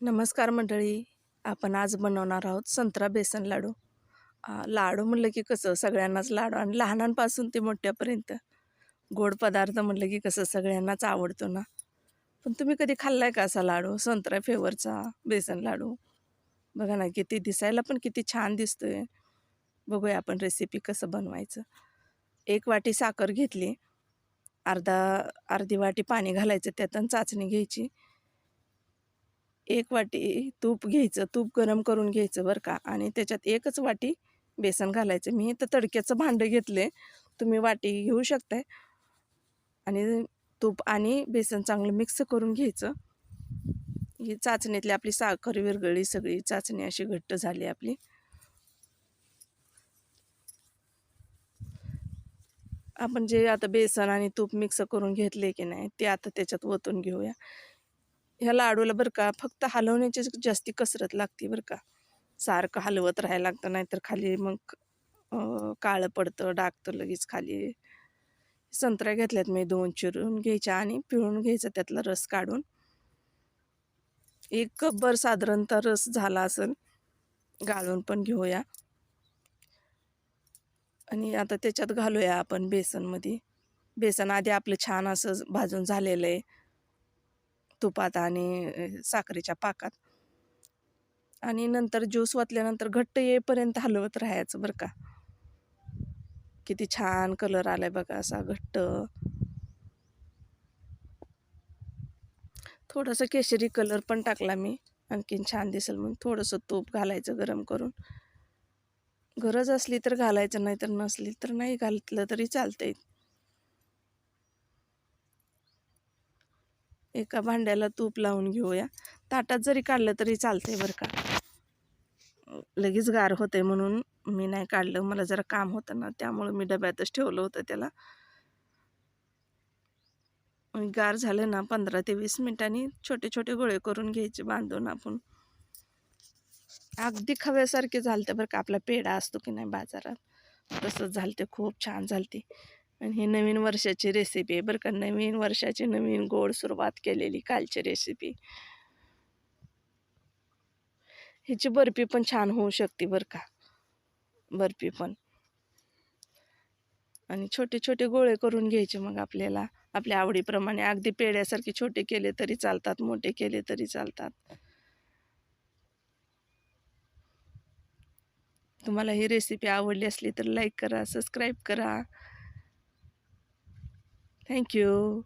नमस्कार मंडळी. आपण आज बनवणार आहोत संत्रा बेसन लाडू. लाडू म्हणलं की कसं सगळ्यांनाच लाडू आणि लहानांपासून ते मोठ्यापर्यंत गोड पदार्थ म्हणलं की कसं सगळ्यांनाच आवडतो ना. पण तुम्ही कधी खाल्लाय का असा लाडू संत्रा फ्लेवरचा बेसन लाडू? बघा ना किती दिसायला पण किती छान दिसतोय. बघूया आपण रेसिपी कसं बनवायचं. 1 वाटी साखर घेतली, अर्धा अर्धी वाटी पाणी घालायचं त्यात आणि चाचणी घ्यायची. 1 वाटी तूप घ्यायचं, तूप गरम करून घ्यायचं बरं का आणि त्याच्यात 1च वाटी बेसन घालायचं. मी इथं तडक्याचं भांडं घेतले, तुम्ही वाटी घेऊ शकताय आणि तूप आणि बेसन चांगलं मिक्स करून घ्यायचं. ही चाचणीतली आपली साखर विरघळली सगळी, चाचणी अशी घट्ट झाली आपली. आपण जे आता बेसन आणि तूप मिक्स करून घेतले की नाही, ते आता त्याच्यात ओतून घेऊया. ह्या लाडूला बरं का फक्त हलवण्याचीच जास्ती कसरत लागते बरं का. सारखं हलवत राहायला लागतं, नाहीतर खाली मग काळं पडतं, डागतं लगेच खाली. संत्र्या घेतल्यात मी 2 चिरून घ्यायच्या आणि पिळून घ्यायचा त्यातला रस काढून. 1 कपभर साधारणतः रस झाला असेल, गाळून पण घेऊया. आणि आता त्याच्यात घालूया आपण बेसनमध्ये. बेसन आधी आपलं छान असं भाजून झालेलं आहे तुपात आणि साखरेच्या पाकात. आणि नंतर ज्यूस ओतल्यानंतर घट्ट येईपर्यंत हलवत राहायचं बरं का. किती छान कलर आलाय बघा असा घट्ट. थोडंसं केशरी कलर पण टाकला मी, आणखीन छान दिसेल म्हणून. थोडंसं तूप घालायचं गरम करून. गरज असली तर घालायचं, नाही तर नसली तर नाही घातलं तरी चालतंय. एका भांड्याला तूप लावून घेऊया. ताटात जरी काढलं तरी चालतंय बरं का. लगेच गार होतंय म्हणून मी नाही काढलं. मला जरा काम होतं ना, त्यामुळं मी डब्यातच ठेवलं होतं त्याला. गार झालं ना 15 ते 20 मिनिटांनी छोटे छोटे गोळे करून घ्यायचे बांधून आपण. अगदी खव्यासारखे झालते बरं का. आपला पेढा असतो की नाही बाजारात, तसंच झालते. खूप छान झालते. आणि ही नवीन वर्षाची रेसिपी आहे बरं का. नवीन वर्षाची नवीन गोड सुरुवात केलेली कालची रेसिपी. ह्याची बर्फी पण छान होऊ शकते बरं का, बर्फी पण. आणि छोटे छोटे गोळे करून घ्यायचे मग आपल्याला आपल्या आवडीप्रमाणे. अगदी पेढ्यासारखे छोटे केले तरी चालतात, मोठे केले तरी चालतात. तुम्हाला ही रेसिपी आवडली असली तर लाईक करा, सबस्क्राईब करा. Thank you.